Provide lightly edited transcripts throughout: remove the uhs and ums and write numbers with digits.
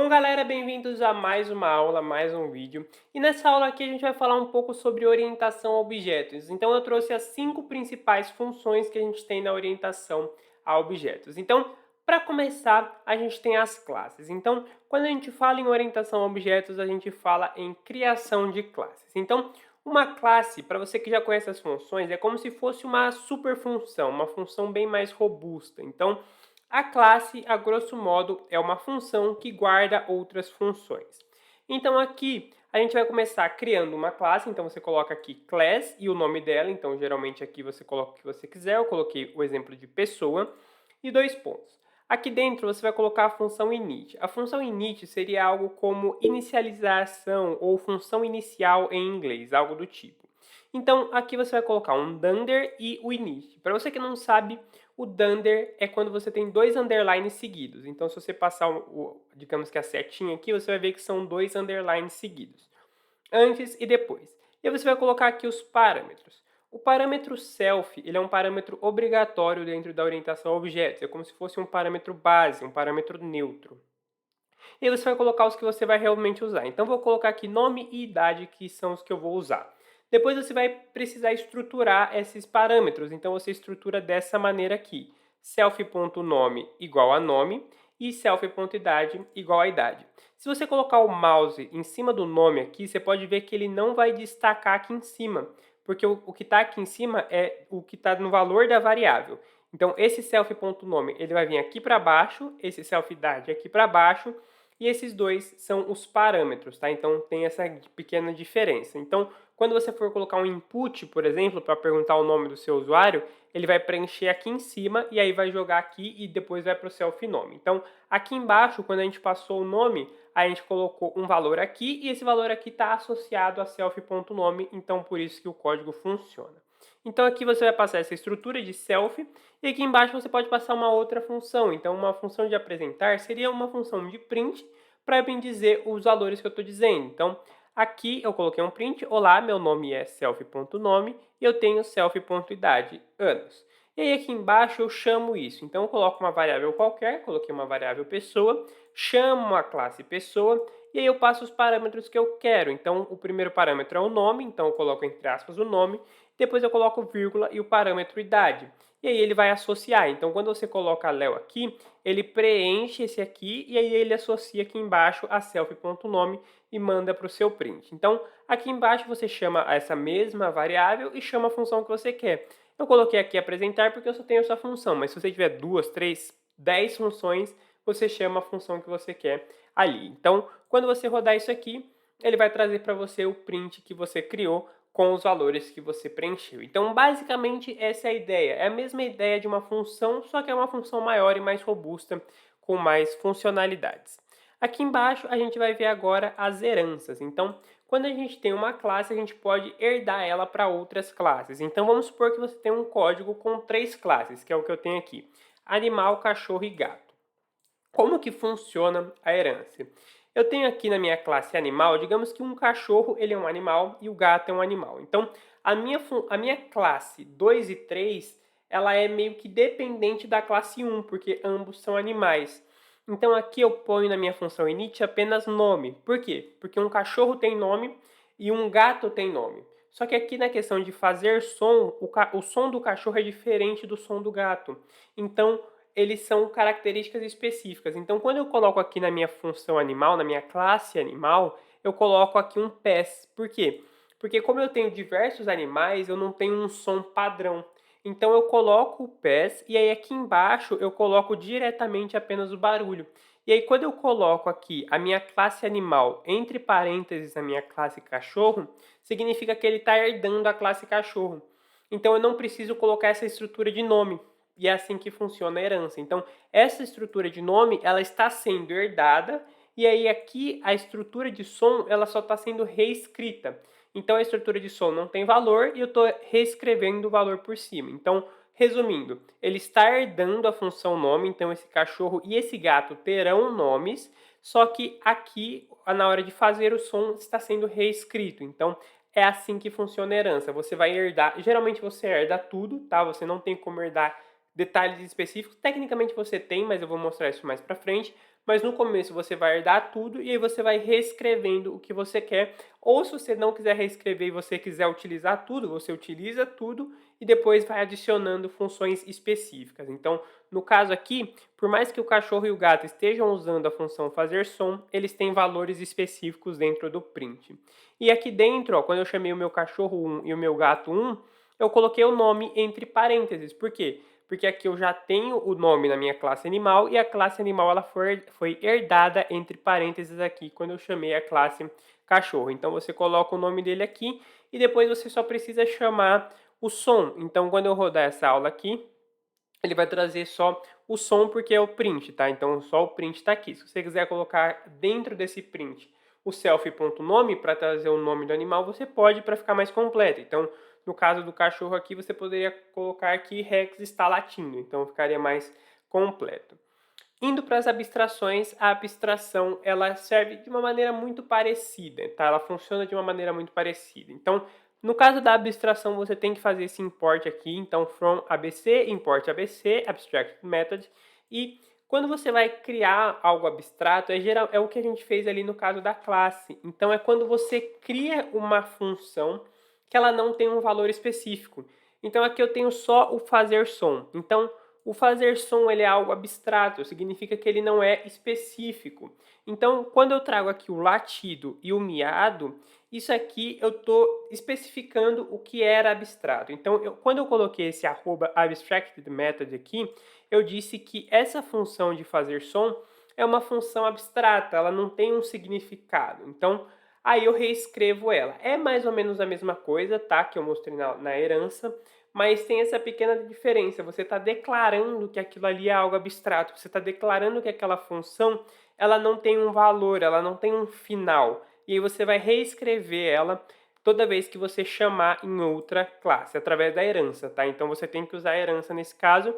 Então, galera, bem-vindos a mais uma aula, mais um vídeo. E nessa aula aqui a gente vai falar um pouco sobre orientação a objetos. Então, eu trouxe as 5 principais funções que a gente tem na orientação a objetos. Então, para começar, a gente tem as classes. Então, quando a gente fala em orientação a objetos, a gente fala em criação de classes. Então, uma classe, para você que já conhece as funções, é como se fosse uma superfunção, uma função bem mais robusta. Então, a classe, a grosso modo, é uma função que guarda outras funções. Então aqui a gente vai começar criando uma classe, então você coloca aqui class e o nome dela, então geralmente aqui você coloca o que você quiser, eu coloquei o exemplo de pessoa, e 2 pontos. Aqui dentro você vai colocar a função init. A função init seria algo como inicialização ou função inicial em inglês, algo do tipo. Então aqui você vai colocar um dunder e o init. Para você que não sabe, o dunder é quando você tem 2 underlines seguidos. Então, se você passar, digamos que a setinha aqui, você vai ver que são 2 underlines seguidos. Antes e depois. E aí você vai colocar aqui os parâmetros. O parâmetro self, ele é um parâmetro obrigatório dentro da orientação a objetos. É como se fosse um parâmetro base, um parâmetro neutro. E aí você vai colocar os que você vai realmente usar. Então, vou colocar aqui nome e idade, que são os que eu vou usar. Depois você vai precisar estruturar esses parâmetros. Então, você estrutura dessa maneira aqui. Self.nome igual a nome e self.idade igual a idade. Se você colocar o mouse em cima do nome aqui, você pode ver que ele não vai destacar aqui em cima, porque o que está aqui em cima é o que está no valor da variável. Então, esse self.nome ele vai vir aqui para baixo, esse self.idade aqui para baixo, e esses dois são os parâmetros, tá? Então tem essa pequena diferença. Então, quando você for colocar um input, por exemplo, para perguntar o nome do seu usuário, ele vai preencher aqui em cima e aí vai jogar aqui e depois vai para o self nome. Então, aqui embaixo, quando a gente passou o nome, a gente colocou um valor aqui e esse valor aqui está associado a self.nome, então por isso que o código funciona. Então aqui você vai passar essa estrutura de self e aqui embaixo você pode passar uma outra função. Então uma função de apresentar seria uma função de print para bem dizer os valores que eu estou dizendo. Então aqui eu coloquei um print, olá, meu nome é self.nome e eu tenho self.idade, anos. E aí aqui embaixo eu chamo isso. Então eu coloco uma variável qualquer, coloquei uma variável pessoa, chamo a classe pessoa e aí eu passo os parâmetros que eu quero. Então o primeiro parâmetro é o nome, então eu coloco entre aspas o nome, depois eu coloco vírgula e o parâmetro idade. E aí ele vai associar. Então, quando você coloca Léo aqui, ele preenche esse aqui e aí ele associa aqui embaixo a self.nome e manda para o seu print. Então, aqui embaixo você chama essa mesma variável e chama a função que você quer. Eu coloquei aqui apresentar porque eu só tenho essa função, mas se você tiver 2, 3, 10 funções, você chama a função que você quer ali. Então, quando você rodar isso aqui, ele vai trazer para você o print que você criou com os valores que você preencheu. Então, basicamente, essa é a ideia. É a mesma ideia de uma função, só que é uma função maior e mais robusta, com mais funcionalidades. Aqui embaixo, a gente vai ver agora as heranças. Então, quando a gente tem uma classe, a gente pode herdar ela para outras classes. Então, vamos supor que você tem um código com 3 classes, que é o que eu tenho aqui. Animal, cachorro e gato. Como que funciona a herança? Eu tenho aqui na minha classe animal, digamos que um cachorro ele é um animal e o gato é um animal. Então, a minha classe 2 e 3, ela é meio que dependente da classe 1, porque ambos são animais. Então, aqui eu ponho na minha função init apenas nome. Por quê? Porque um cachorro tem nome e um gato tem nome. Só que aqui na questão de fazer som, o som do cachorro é diferente do som do gato. Então, eles são características específicas. Então, quando eu coloco aqui na minha função animal, na minha classe animal, eu coloco aqui um pass. Por quê? Porque como eu tenho diversos animais, eu não tenho um som padrão. Então, eu coloco o pass e aí aqui embaixo eu coloco diretamente apenas o barulho. E aí, quando eu coloco aqui a minha classe animal entre parênteses a minha classe cachorro, significa que ele está herdando a classe cachorro. Então, eu não preciso colocar essa estrutura de nome. E é assim que funciona a herança. Então, essa estrutura de nome, ela está sendo herdada, e aí aqui a estrutura de som, ela só está sendo reescrita. Então, a estrutura de som não tem valor e eu estou reescrevendo o valor por cima. Então, resumindo, ele está herdando a função nome, então esse cachorro e esse gato terão nomes, só que aqui, na hora de fazer o som, está sendo reescrito. Então, é assim que funciona a herança. Você vai herdar, geralmente você herda tudo, tá? Você não tem como herdar detalhes específicos. Tecnicamente você tem, mas eu vou mostrar isso mais para frente. mas no começo você vai herdar tudo e aí você vai reescrevendo o que você quer, ou se você não quiser reescrever e você quiser utilizar tudo, você utiliza tudo e depois vai adicionando funções específicas. Então, no caso aqui, por mais que o cachorro e o gato estejam usando a função fazer som, eles têm valores específicos dentro do print. E aqui dentro, ó, quando eu chamei o meu cachorro 1 e o meu gato 1, eu coloquei o nome entre parênteses. Por quê? Porque aqui eu já tenho o nome na minha classe animal e a classe animal ela foi herdada entre parênteses aqui quando eu chamei a classe cachorro. Então você coloca o nome dele aqui e depois você só precisa chamar o som. Então quando eu rodar essa aula aqui, ele vai trazer só o som porque é o print, tá? Então só o print está aqui. Se você quiser colocar dentro desse print o selfie.nome para trazer o nome do animal, você pode para ficar mais completo. Então, no caso do cachorro aqui, você poderia colocar aqui Rex está latindo, então ficaria mais completo. Indo para as abstrações, a abstração ela serve de uma maneira muito parecida, tá? Ela funciona de uma maneira muito parecida. Então, no caso da abstração, você tem que fazer esse import aqui, então from ABC, import ABC, abstract method, e quando você vai criar algo abstrato, é o que a gente fez ali no caso da classe. Então, é quando você cria uma função que ela não tem um valor específico. Então, aqui eu tenho só o fazer som. Então, o fazer som ele é algo abstrato, significa que ele não é específico. Então, quando eu trago aqui o latido e o miado, isso aqui eu estou especificando o que era abstrato. Então, quando eu coloquei esse @abstractedMethod aqui, eu disse que essa função de fazer som é uma função abstrata, ela não tem um significado. Então, aí eu reescrevo ela. É mais ou menos a mesma coisa, tá? Que eu mostrei na herança, mas tem essa pequena diferença. Você está declarando que aquilo ali é algo abstrato. Você está declarando que aquela função ela não tem um valor, ela não tem um final. E aí você vai reescrever ela toda vez que você chamar em outra classe, através da herança, tá? Então você tem que usar a herança nesse caso.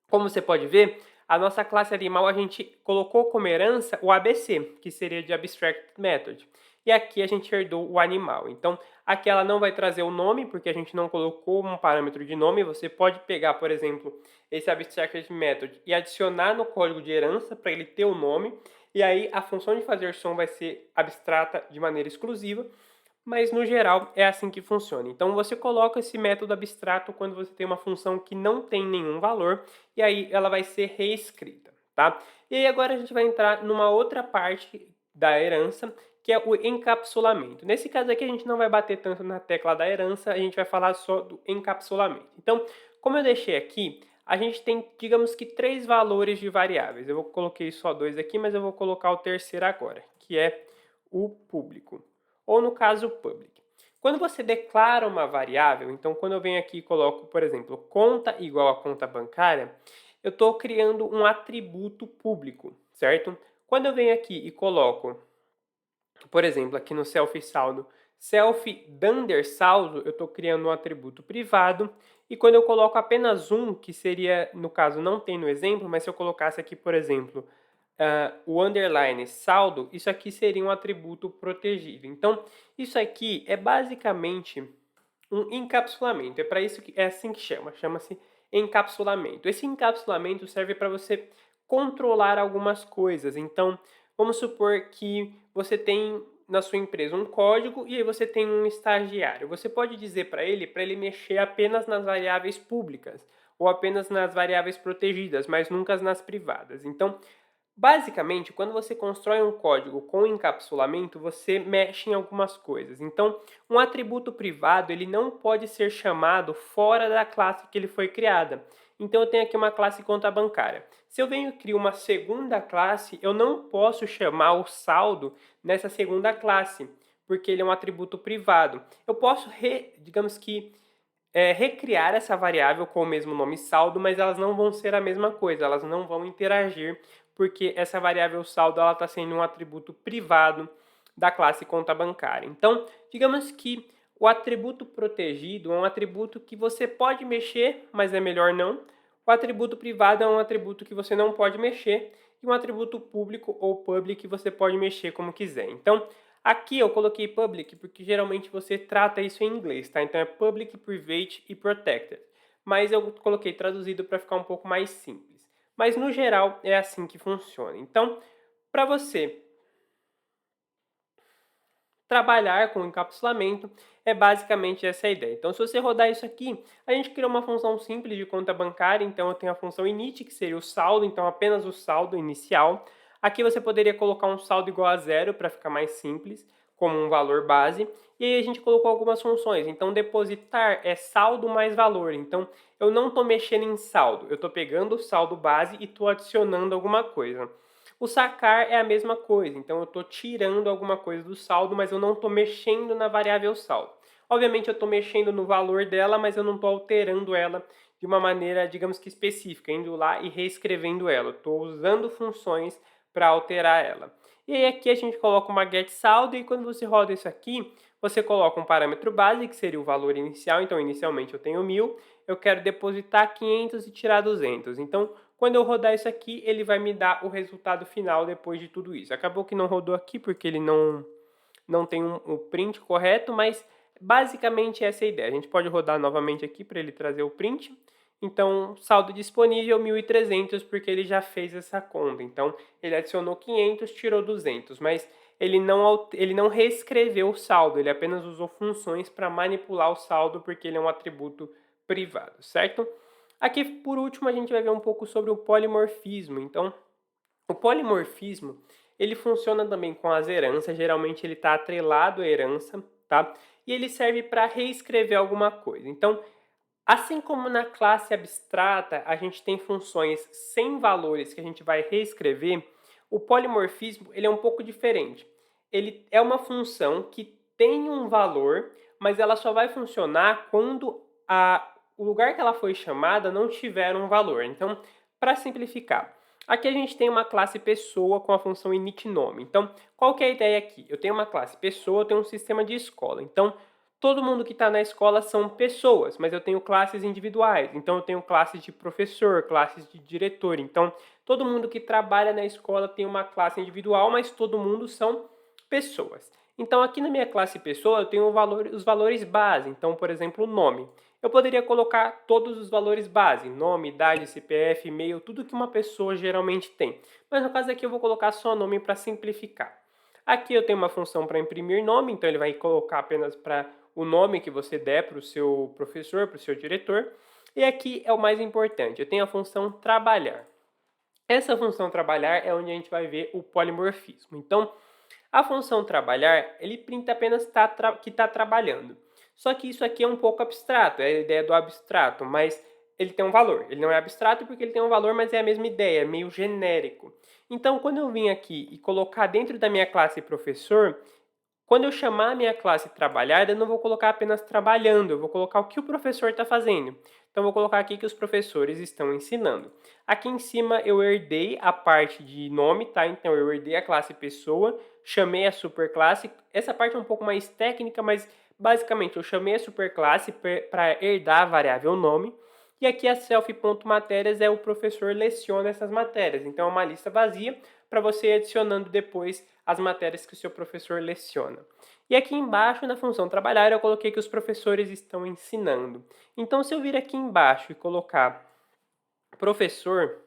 Como você pode ver, a nossa classe animal a gente colocou como herança o ABC, que seria de Abstract Method. E aqui a gente herdou o animal. Então, aqui ela não vai trazer o nome, porque a gente não colocou um parâmetro de nome. Você pode pegar, por exemplo, esse Abstract Method e adicionar no código de herança para ele ter o nome. E aí a função de fazer som vai ser abstrata de maneira exclusiva. Mas no geral é assim que funciona. Então você coloca esse método abstrato quando você tem uma função que não tem nenhum valor e aí ela vai ser reescrita, tá? E aí agora a gente vai entrar numa outra parte da herança, que é o encapsulamento. Nesse caso aqui a gente não vai bater tanto na tecla da herança, a gente vai falar só do encapsulamento. Então, como eu deixei aqui, a gente tem, digamos que, 3 valores de variáveis. Eu coloquei só 2 aqui, mas eu vou colocar o terceiro agora, que é o público ou no caso public. Quando você declara uma variável, então quando eu venho aqui e coloco, por exemplo, conta igual a conta bancária, eu estou criando um atributo público, certo? Quando eu venho aqui e coloco, por exemplo, aqui no self saldo, self dunder saldo, eu estou criando um atributo privado. E quando eu coloco apenas um, que seria, no caso, não tem no exemplo, mas se eu colocasse aqui, por exemplo, o underline saldo, isso aqui seria um atributo protegido. Então, isso aqui é basicamente um encapsulamento. É para isso que é assim que chama-se encapsulamento. Esse encapsulamento serve para você controlar algumas coisas. Então, vamos supor que você tem na sua empresa um código e aí você tem um estagiário. Você pode dizer para ele mexer apenas nas variáveis públicas ou apenas nas variáveis protegidas, mas nunca nas privadas. Então, basicamente, quando você constrói um código com encapsulamento, você mexe em algumas coisas. Então, um atributo privado ele não pode ser chamado fora da classe que ele foi criada. Então, eu tenho aqui uma classe conta bancária. Se eu venho e crio uma segunda classe, eu não posso chamar o saldo nessa segunda classe, porque ele é um atributo privado. Eu posso, digamos que, recriar essa variável com o mesmo nome saldo, mas elas não vão ser a mesma coisa, elas não vão interagir, porque essa variável saldo está sendo um atributo privado da classe conta bancária. Então, digamos que o atributo protegido é um atributo que você pode mexer, mas é melhor não. O atributo privado é um atributo que você não pode mexer, e um atributo público ou public você pode mexer como quiser. Então, aqui eu coloquei public porque geralmente você trata isso em inglês, tá? Então é public, private e protected. Mas eu coloquei traduzido para ficar um pouco mais simples. mas no geral é assim que funciona. Então, para você trabalhar com encapsulamento, é basicamente essa a ideia. Então, se você rodar isso aqui, a gente criou uma função simples de conta bancária, então eu tenho a função init, que seria o saldo, então apenas o saldo inicial. Aqui você poderia colocar um saldo igual a zero, para ficar mais simples, como um valor base. E aí a gente colocou algumas funções. Então, depositar é saldo mais valor. Então, eu não estou mexendo em saldo, eu estou pegando o saldo base e estou adicionando alguma coisa. O sacar é a mesma coisa, então eu estou tirando alguma coisa do saldo, mas eu não estou mexendo na variável saldo. Obviamente eu estou mexendo no valor dela, mas eu não estou alterando ela de uma maneira, digamos que específica, indo lá e reescrevendo ela. Estou usando funções para alterar ela. E aí aqui a gente coloca uma getSaldo e quando você roda isso aqui, você coloca um parâmetro base, que seria o valor inicial. Então inicialmente eu tenho 1000, eu quero depositar 500 e tirar 200. Então quando eu rodar isso aqui, ele vai me dar o resultado final depois de tudo isso. Acabou que não rodou aqui porque ele não tem um print correto, mas basicamente essa é a ideia. A gente pode rodar novamente aqui para ele trazer o print. Então, saldo disponível 1.300 porque ele já fez essa conta. Então, ele adicionou 500, tirou 200, mas ele não reescreveu o saldo, ele apenas usou funções para manipular o saldo porque ele é um atributo privado, certo? Aqui, por último, a gente vai ver um pouco sobre o polimorfismo. Então, o polimorfismo, ele funciona também com as heranças, geralmente ele está atrelado à herança, tá? E ele serve para reescrever alguma coisa. Então, assim como na classe abstrata a gente tem funções sem valores que a gente vai reescrever, o polimorfismo ele é um pouco diferente. Ele é uma função que tem um valor, mas ela só vai funcionar quando o lugar que ela foi chamada não tiver um valor. Então, para simplificar, aqui a gente tem uma classe pessoa com a função initNome. Então, qual que é a ideia aqui? Eu tenho uma classe pessoa, eu tenho um sistema de escola. Então, todo mundo que está na escola são pessoas, mas eu tenho classes individuais. Então, eu tenho classes de professor, classes de diretor. Então, todo mundo que trabalha na escola tem uma classe individual, mas todo mundo são pessoas. Então, aqui na minha classe pessoa, eu tenho os valores base. Então, por exemplo, o nome. Eu poderia colocar todos os valores base, nome, idade, CPF, e-mail, tudo que uma pessoa geralmente tem. Mas no caso aqui eu vou colocar só nome para simplificar. Aqui eu tenho uma função para imprimir nome, então ele vai colocar apenas para o nome que você der para o seu professor, para o seu diretor. E aqui é o mais importante, eu tenho a função trabalhar. Essa função trabalhar é onde a gente vai ver o polimorfismo. Então, a função trabalhar, ele printa apenas que está trabalhando. Só que isso aqui é um pouco abstrato, é a ideia do abstrato, mas ele tem um valor. Ele não é abstrato porque ele tem um valor, mas é a mesma ideia, é meio genérico. Então, quando eu vim aqui e colocar dentro da minha classe professor, quando eu chamar a minha classe trabalhar, eu não vou colocar apenas trabalhando, eu vou colocar o que o professor está fazendo. Então, eu vou colocar aqui que os professores estão ensinando. Aqui em cima eu herdei a parte de nome, tá? Então, eu herdei a classe pessoa, chamei a superclasse. Essa parte é um pouco mais técnica, mas basicamente eu chamei a superclasse para herdar a variável nome. E aqui a self.matérias é o professor leciona essas matérias. Então, é uma lista vazia para você ir adicionando depois as matérias que o seu professor leciona. E aqui embaixo, na função trabalhar, eu coloquei que os professores estão ensinando. Então, se eu vir aqui embaixo e colocar professor,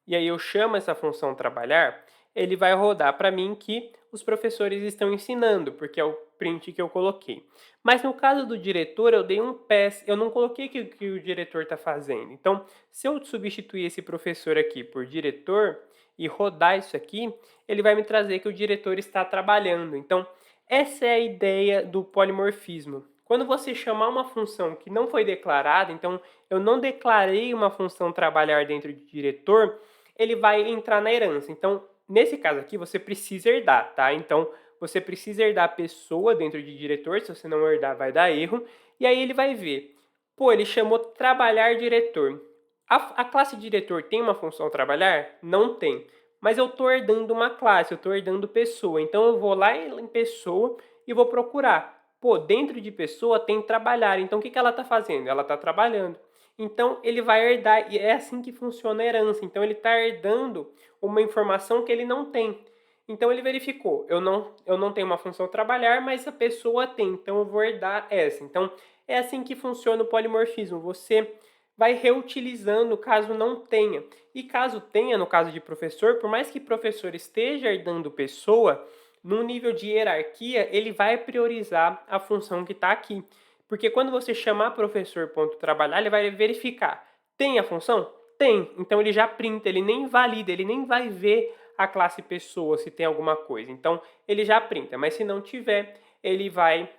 e aí eu chamo essa função trabalhar, ele vai rodar para mim que os professores estão ensinando, porque é o print que eu coloquei. Mas no caso do diretor, eu dei um pass, eu não coloquei o que o diretor está fazendo. Então, se eu substituir esse professor aqui por diretor e rodar isso aqui, ele vai me trazer que o diretor está trabalhando. Então, essa é a ideia do polimorfismo. Quando você chamar uma função que não foi declarada, então eu não declarei uma função trabalhar dentro de diretor, ele vai entrar na herança. Então, nesse caso aqui, você precisa herdar, tá? Então, você precisa herdar a pessoa dentro de diretor, se você não herdar vai dar erro, e aí ele vai ver, pô, ele chamou trabalhar diretor. A classe diretor tem uma função trabalhar? Não tem. Mas eu estou herdando uma classe, eu estou herdando pessoa. Então eu vou lá em pessoa e vou procurar. Pô, dentro de pessoa tem trabalhar. Então o que ela está fazendo? Ela está trabalhando. Então ele vai herdar, e é assim que funciona a herança. Então ele está herdando uma informação que ele não tem. Então ele verificou, eu não tenho uma função trabalhar, mas a pessoa tem, então eu vou herdar essa. Então é assim que funciona o polimorfismo. Você vai reutilizando caso não tenha. E caso tenha, no caso de professor, por mais que professor esteja herdando pessoa, no nível de hierarquia, ele vai priorizar a função que está aqui. Porque quando você chamar professor ponto trabalhar, ele vai verificar. Tem a função? Tem. Então ele já printa, ele nem valida, ele nem vai ver a classe pessoa se tem alguma coisa. Então ele já printa, mas se não tiver, ele vai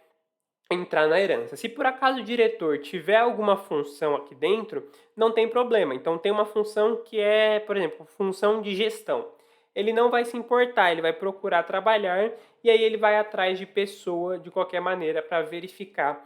entrar na herança. Se por acaso o diretor tiver alguma função aqui dentro, não tem problema. Então tem uma função que é, por exemplo, função de gestão. Ele não vai se importar, ele vai procurar trabalhar e aí ele vai atrás de pessoa de qualquer maneira para verificar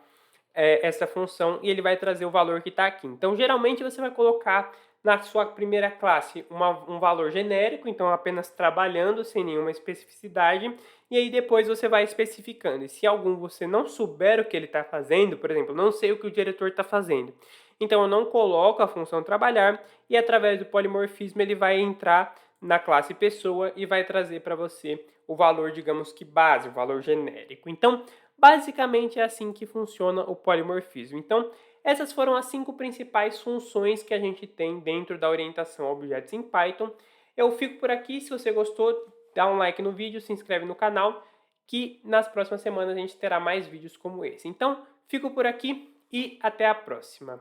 essa função e ele vai trazer o valor que está aqui. Então, geralmente você vai colocar na sua primeira classe um valor genérico, então apenas trabalhando sem nenhuma especificidade, e aí depois você vai especificando. E se algum você não souber o que ele está fazendo, por exemplo, não sei o que o diretor está fazendo, então eu não coloco a função trabalhar e através do polimorfismo ele vai entrar na classe pessoa e vai trazer para você o valor, digamos que base, o valor genérico. Então, basicamente é assim que funciona o polimorfismo. Então, essas foram as 5 principais funções que a gente tem dentro da orientação a objetos em Python. Eu fico por aqui. Se você gostou, dá um like no vídeo, se inscreve no canal, que nas próximas semanas a gente terá mais vídeos como esse. Então, fico por aqui e até a próxima.